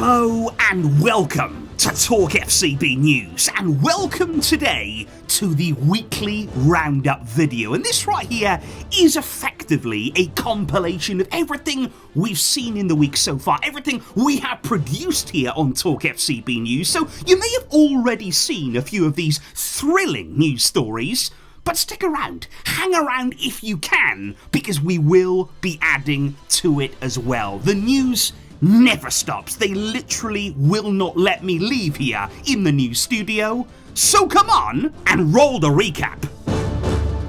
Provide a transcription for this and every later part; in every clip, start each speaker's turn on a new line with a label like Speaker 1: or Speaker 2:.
Speaker 1: Hello and welcome to TALKFCB News, and welcome today to the weekly roundup video. And this right here is effectively a compilation of everything we've seen in the week so far, everything we have produced here on TALKFCB News. So you may have already seen a few of these thrilling news stories, but stick around, hang around if you can, because we will be adding to it as well. The news never stops. They literally will not let me leave here in the news studio. So come on and roll the recap.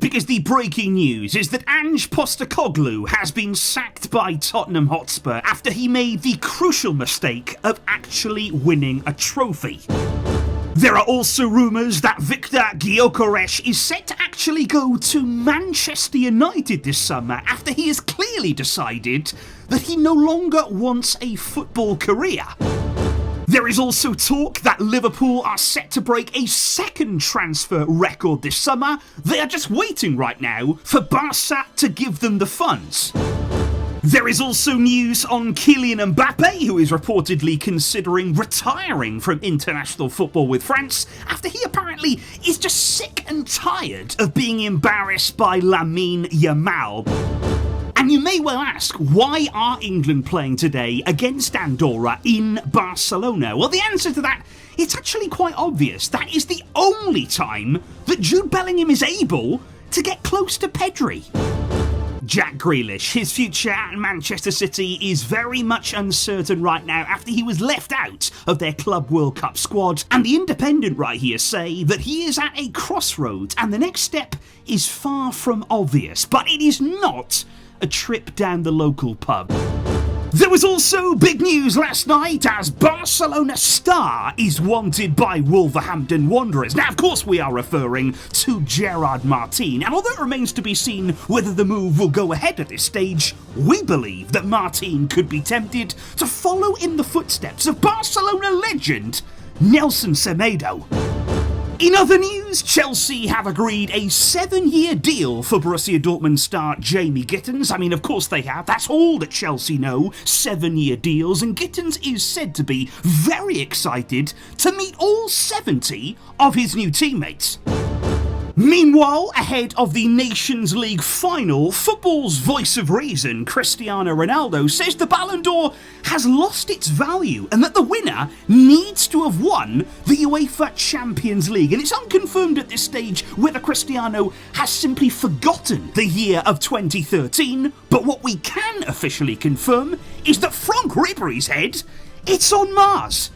Speaker 1: Because the breaking news is that Ange Postecoglou has been sacked by Tottenham Hotspur after he made the crucial mistake of actually winning a trophy. There are also rumours that Viktor Gyökeres is set to actually go to Manchester United this summer after he has clearly decided that he no longer wants a football career. There is also talk that Liverpool are set to break a second transfer record this summer. They are just waiting right now for Barca to give them the funds. There is also news on Kylian Mbappe, who is reportedly considering retiring from international football with France after he apparently is just sick and tired of being embarrassed by Lamine Yamal. And you may well ask, why are England playing today against Andorra in Barcelona? Well, the answer to that, it's actually quite obvious. That is the only time that Jude Bellingham is able to get close to Pedri. Jack Grealish, his future at Manchester City is very much uncertain right now after he was left out of their Club World Cup squad, and the Independent right here say that he is at a crossroads and the next step is far from obvious, but it is not a trip down the local pub. There was also big news last night as Barcelona star is wanted by Wolverhampton Wanderers. Now, of course, we are referring to Gerard Martin, and although it remains to be seen whether the move will go ahead at this stage, we believe that Martin could be tempted to follow in the footsteps of Barcelona legend Nelson Semedo. In other news, Chelsea have agreed a 7-year deal for Borussia Dortmund star Jamie Gittens. I mean, of course they have. That's all that Chelsea know, 7-year deals. And Gittens is said to be very excited to meet all 70 of his new teammates. Meanwhile, ahead of the Nations League final, football's voice of reason, Cristiano Ronaldo, says the Ballon d'Or has lost its value and that the winner needs to have won the UEFA Champions League. And it's unconfirmed at this stage whether Cristiano has simply forgotten the year of 2013, but what we can officially confirm is that Franck Ribéry's head, it's on Mars.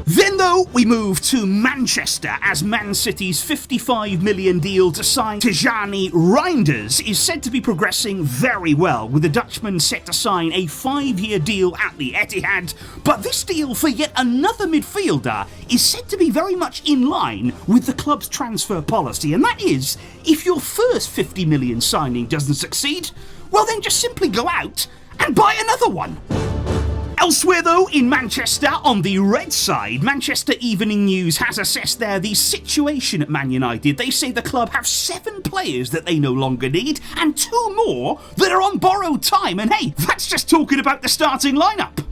Speaker 1: Then, though, we move to Manchester as Man City's £55 million deal to sign Tijani Reinders is said to be progressing very well, with the Dutchman set to sign a 5-year deal at the Etihad. But this deal for yet another midfielder is said to be very much in line with the club's transfer policy, and that is, if your first 50 million signing doesn't succeed, well then just simply go out and buy another one. Elsewhere though, in Manchester, on the red side, Manchester Evening News has assessed there the situation at Man United. They say the club have 7 players that they no longer need and 2 more that are on borrowed time. And hey, that's just talking about the starting lineup.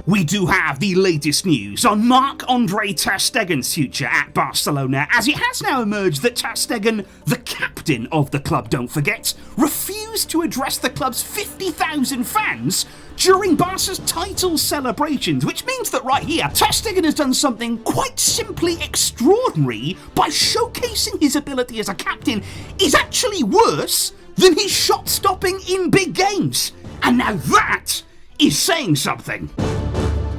Speaker 1: We do have the latest news on Marc-Andre ter Stegen's future at Barcelona, as it has now emerged that ter Stegen, the captain of the club, don't forget, refused to address the club's 50,000 fans during Barca's title celebrations, which means that right here, ter Stegen has done something quite simply extraordinary by showcasing his ability as a captain is actually worse than his shot stopping in big games. And now that is saying something.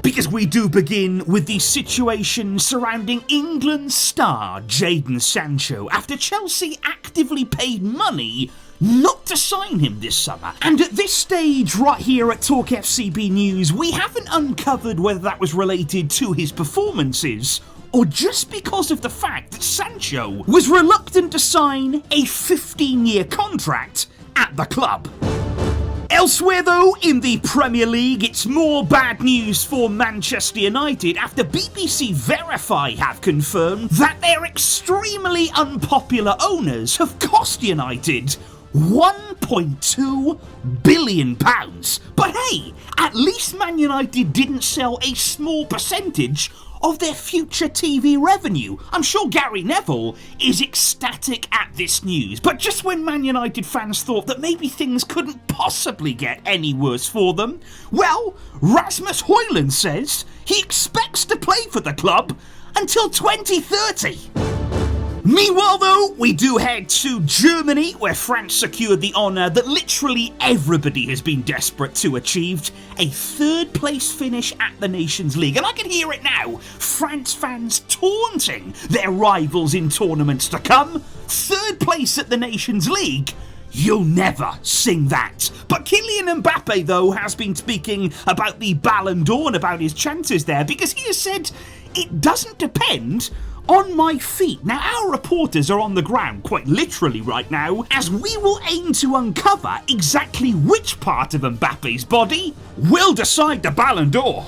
Speaker 1: Because we do begin with the situation surrounding England's star Jadon Sancho after Chelsea actively paid money not to sign him this summer. And at this stage right here at TALKFCB News, we haven't uncovered whether that was related to his performances or just because of the fact that Sancho was reluctant to sign a 15-year contract at the club. Elsewhere though, in the Premier League, it's more bad news for Manchester United after BBC Verify have confirmed that their extremely unpopular owners have cost United £1.2 billion. But hey, at least Man United didn't sell a small percentage of their future TV revenue. I'm sure Gary Neville is ecstatic at this news, but just when Man United fans thought that maybe things couldn't possibly get any worse for them, well, Rasmus Højlund says he expects to play for the club until 2030. Meanwhile though, we do head to Germany, where France secured the honour that literally everybody has been desperate to achieve, a third place finish at the Nations League. And I can hear it now, France fans taunting their rivals in tournaments to come. Third place at the Nations League? You'll never sing that. But Kylian Mbappe though has been speaking about the Ballon d'Or and about his chances there, because he has said it doesn't depend on my feet. Now, our reporters are on the ground, quite literally right now, as we will aim to uncover exactly which part of Mbappe's body will decide the Ballon d'Or.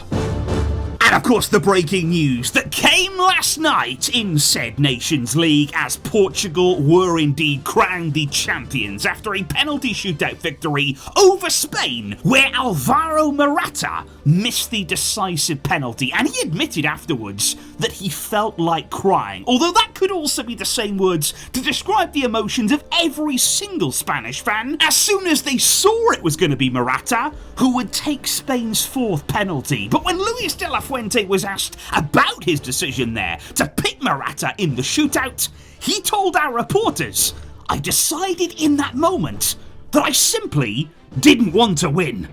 Speaker 1: And of course the breaking news that came last night in said Nations League, as Portugal were indeed crowned the champions after a penalty shootout victory over Spain, where Alvaro Morata missed the decisive penalty, and he admitted afterwards that he felt like crying, although that could also be the same words to describe the emotions of every single Spanish fan as soon as they saw it was going to be Morata who would take Spain's fourth penalty. But when Luis de la Fuente was asked about his decision there to pick Morata in the shootout, he told our reporters, "I decided in that moment that I simply didn't want to win."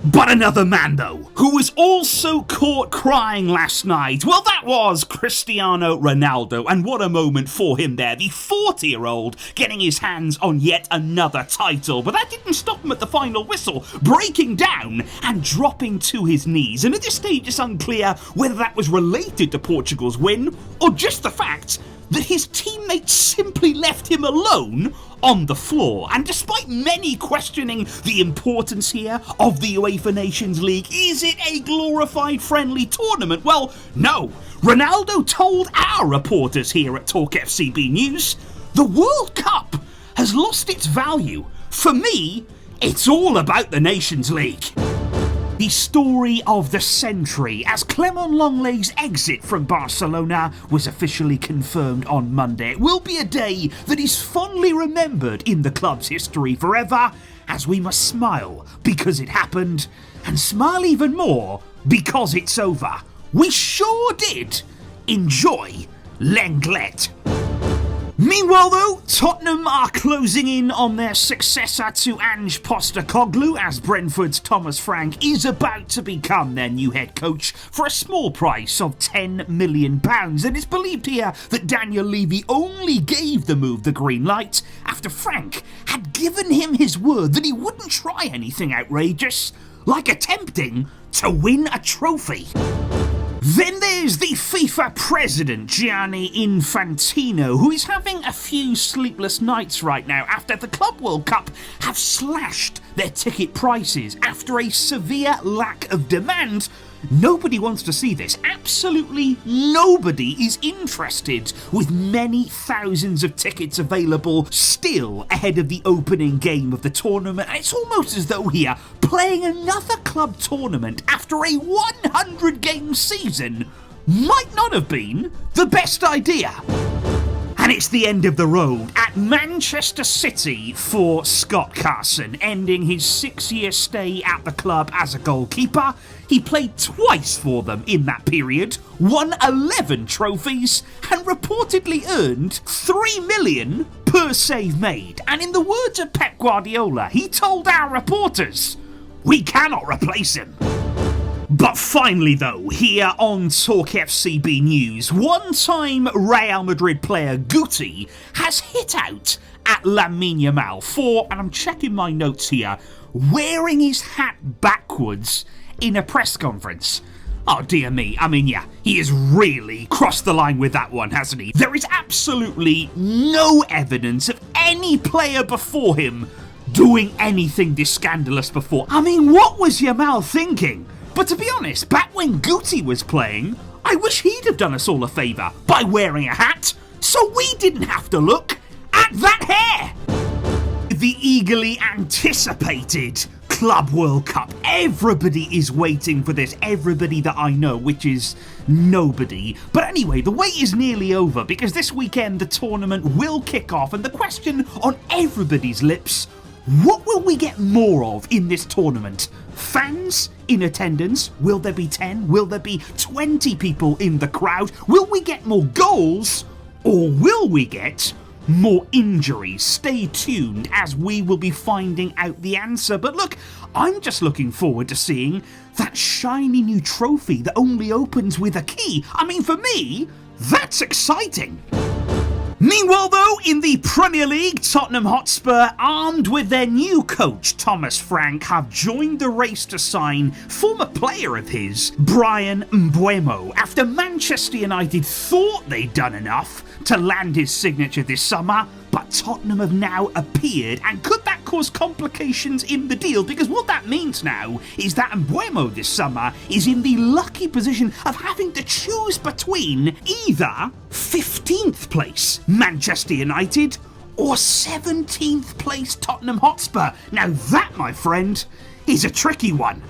Speaker 1: But another man though, who was also caught crying last night, well, that was Cristiano Ronaldo, and what a moment for him there, the 40-year-old getting his hands on yet another title. But that didn't stop him at the final whistle, breaking down and dropping to his knees, and at this stage it's unclear whether that was related to Portugal's win or just the fact that his teammates simply left him alone on the floor. And despite many questioning the importance here of the UEFA Nations League, is it a glorified friendly tournament? Well, no. Ronaldo told our reporters here at TalkFCB News, "The World Cup has lost its value. For me, it's all about the Nations League." The story of the century, as Clement Lenglet's exit from Barcelona was officially confirmed on Monday. It will be a day that is fondly remembered in the club's history forever, as we must smile because it happened, and smile even more because it's over. We sure did enjoy Lenglet. Meanwhile though, Tottenham are closing in on their successor to Ange Postecoglou, as Brentford's Thomas Frank is about to become their new head coach for a small price of £10 million. And it's believed here that Daniel Levy only gave the move the green light after Frank had given him his word that he wouldn't try anything outrageous, like attempting to win a trophy. Then there's the FIFA president, Gianni Infantino, who is having a few sleepless nights right now after the Club World Cup have slashed their ticket prices after a severe lack of demand. Nobody wants to see this. Absolutely nobody is interested, with many thousands of tickets available still ahead of the opening game of the tournament. And it's almost as though here, playing another club tournament after a 100-game season might not have been the best idea. And it's the end of the road at Manchester City for Scott Carson, ending his 6-year stay at the club as a goalkeeper. He played twice for them in that period, won 11 trophies, and reportedly earned £3 million per save made. And in the words of Pep Guardiola, he told our reporters, "We cannot replace him." But finally though, here on TalkFCB News, one-time Real Madrid player Guti has hit out at Lamine Yamal for, and I'm checking my notes here, wearing his hat backwards in a press conference. Oh dear me, I mean yeah, he has really crossed the line with that one, hasn't he? There is absolutely no evidence of any player before him doing anything this scandalous before. I mean, what was Yamal thinking? But to be honest, back when Guti was playing, I wish he'd have done us all a favour by wearing a hat, so we didn't have to look at that hair. the eagerly anticipated Club World Cup. Everybody is waiting for this, everybody that I know, which is nobody. But anyway, the wait is nearly over because this weekend the tournament will kick off, and the question on everybody's lips: what will we get more of in this tournament? Fans in attendance? Will there be 10? Will there be 20 people in the crowd? Will we get more goals? Or will we get more injuries? Stay tuned as we will be finding out the answer. But look, I'm just looking forward to seeing that shiny new trophy that only opens with a key. I mean, for me, that's exciting. Meanwhile though, in the Premier League, Tottenham Hotspur, armed with their new coach Thomas Frank, have joined the race to sign former player of his, Bryan Mbeumo, after Manchester United thought they'd done enough to land his signature this summer. But Tottenham have now appeared, and could that cause complications in the deal? Because what that means now is that Mbeumo this summer is in the lucky position of having to choose between either 15th place Manchester United or 17th place Tottenham Hotspur. Now that, my friend, is a tricky one.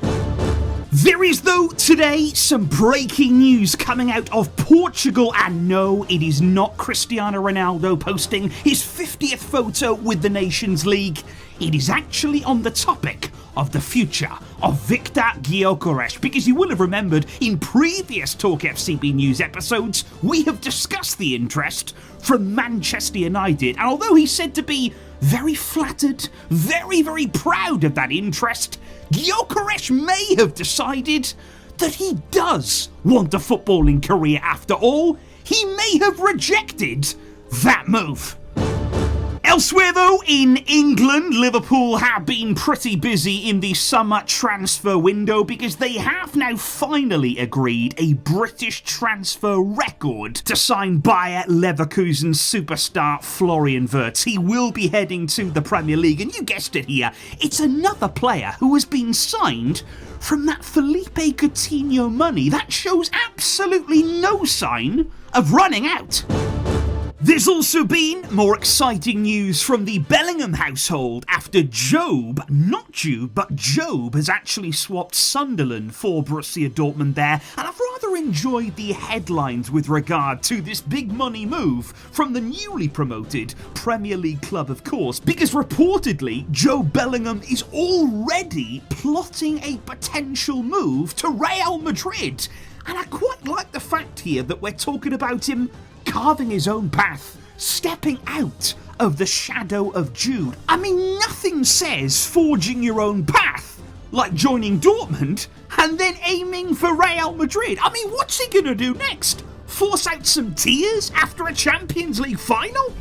Speaker 1: There is, though, today some breaking news coming out of Portugal, and no, it is not Cristiano Ronaldo posting his 50th photo with the Nations League. It is actually on the topic of the future of Victor Gyökeres, because you will have remembered in previous TalkFCB news episodes we have discussed the interest from Manchester United, and although he's said to be very flattered, very, very proud of that interest, Gyökeres may have decided that he does want a footballing career after all. He may have rejected that move. Elsewhere though, in England, Liverpool have been pretty busy in the summer transfer window because they have now finally agreed a British transfer record to sign Bayer Leverkusen superstar Florian Wirtz. He will be heading to the Premier League, and you guessed it here, it's another player who has been signed from that Felipe Coutinho money that shows absolutely no sign of running out. There's also been more exciting news from the Bellingham household after Job has actually swapped Sunderland for Borussia Dortmund there, and I've rather enjoyed the headlines with regard to this big money move from the newly promoted Premier League club, of course, because reportedly Job Bellingham is already plotting a potential move to Real Madrid, and I quite like the fact here that we're talking about him carving his own path, stepping out of the shadow of Jude. I mean, nothing says forging your own path like joining Dortmund and then aiming for Real Madrid. I mean, what's he gonna do next? Force out some tears after a Champions League final?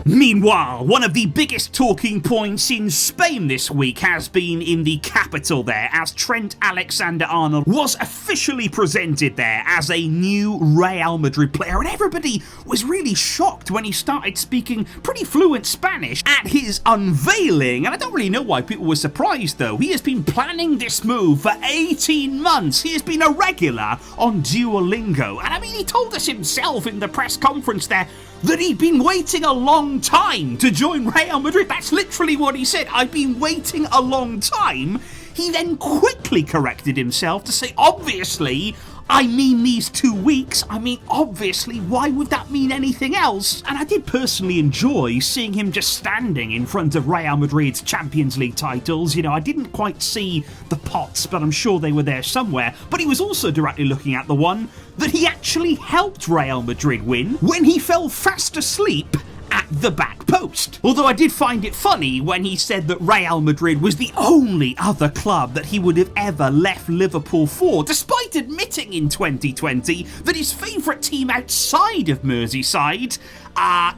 Speaker 1: Meanwhile, one of the biggest talking points in Spain this week has been in the capital there, as Trent Alexander-Arnold was officially presented there as a new Real Madrid player, and everybody was really shocked when he started speaking pretty fluent Spanish at his unveiling, and I don't really know why people were surprised though. He has been planning this move for 18 months. He has been a regular on Duolingo, and I mean, he told us himself in the press conference there that he'd been waiting a long time to join Real Madrid. That's literally what he said. I've been waiting a long time. He then quickly corrected himself to say, obviously, I mean these 2 weeks. I mean, obviously, why would that mean anything else? And I did personally enjoy seeing him just standing in front of Real Madrid's Champions League titles. You know, I didn't quite see the pots, but I'm sure they were there somewhere. But he was also directly looking at the one that he actually helped Real Madrid win when he fell fast asleep at the back post. Although I did find it funny when he said that Real Madrid was the only other club that he would have ever left Liverpool for, despite admitting in 2020 that his favourite team outside of Merseyside,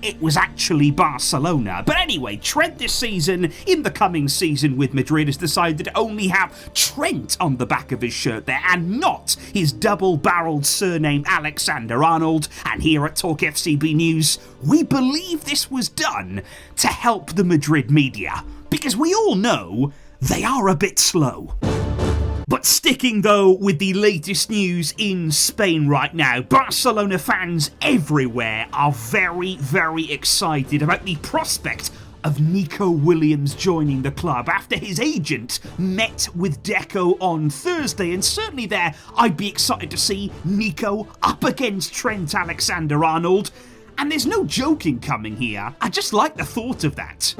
Speaker 1: it was actually Barcelona. But anyway, Trent this season, in the coming season with Madrid, has decided to only have Trent on the back of his shirt there and not his double-barreled surname Alexander-Arnold. And here at TalkFCB News, we believe this was done to help the Madrid media, because we all know they are a bit slow. But sticking though with the latest news in Spain right now, Barcelona fans everywhere are very, very excited about the prospect of Nico Williams joining the club after his agent met with Deco on Thursday, and certainly there I'd be excited to see Nico up against Trent Alexander-Arnold, and there's no joking coming here. I just like the thought of that.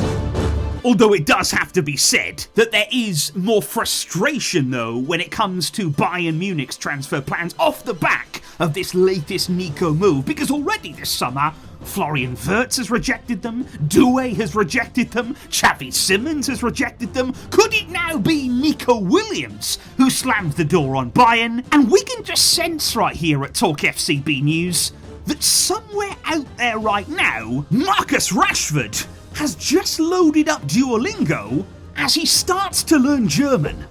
Speaker 1: Although it does have to be said that there is more frustration though when it comes to Bayern Munich's transfer plans off the back of this latest Nico move, because already this summer Florian Wirtz has rejected them, Doué has rejected them, Xavi Simons has rejected them. Could it now be Nico Williams who slams the door on Bayern? And we can just sense right here at TalkFCB News that somewhere out there right now, Marcus Rashford has just loaded up Duolingo as he starts to learn German.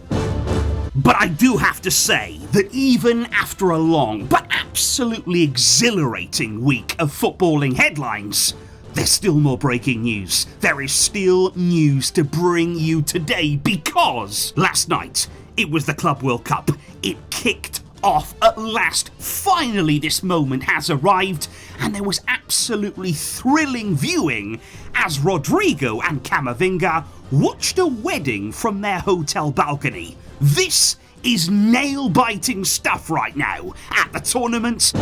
Speaker 1: But I do have to say that even after a long but absolutely exhilarating week of footballing headlines, there's still more breaking news. There is still news to bring you today, because last night it was the Club World Cup. It kicked off at last. Finally, this moment has arrived, and there was absolutely thrilling viewing as Rodrigo and Camavinga watched a wedding from their hotel balcony. This is nail-biting stuff right now at the tournament.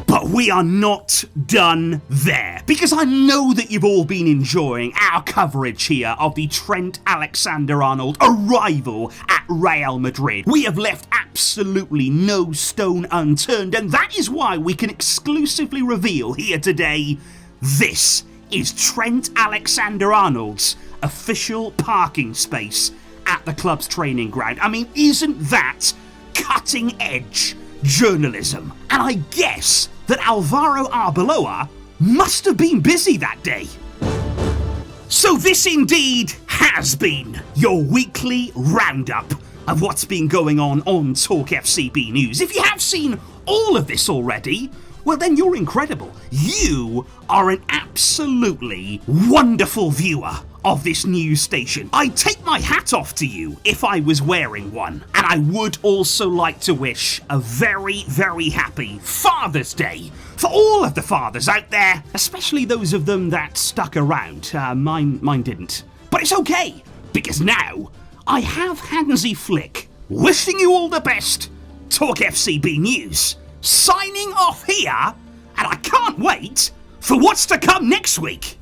Speaker 1: But we are not done there, because I know that you've all been enjoying our coverage here of the Trent Alexander-Arnold arrival at Real Madrid. We have left absolutely no stone unturned, and that is why we can exclusively reveal here today, this is Trent Alexander-Arnold's official parking space at the club's training ground. I mean, isn't that cutting-edge journalism? And I guess that Alvaro Arbeloa must have been busy that day. So this indeed has been your weekly roundup of what's been going on TalkFCB News. If you have seen all of this already, well then you're incredible. You are an absolutely wonderful viewer of this news station. I'd take my hat off to you if I was wearing one. And I would also like to wish a very, very happy Father's Day for all of the fathers out there, especially those of them that stuck around. Mine didn't. But it's okay, because now I have Hansi Flick wishing you all the best. TalkFCB News signing off here, and I can't wait for what's to come next week.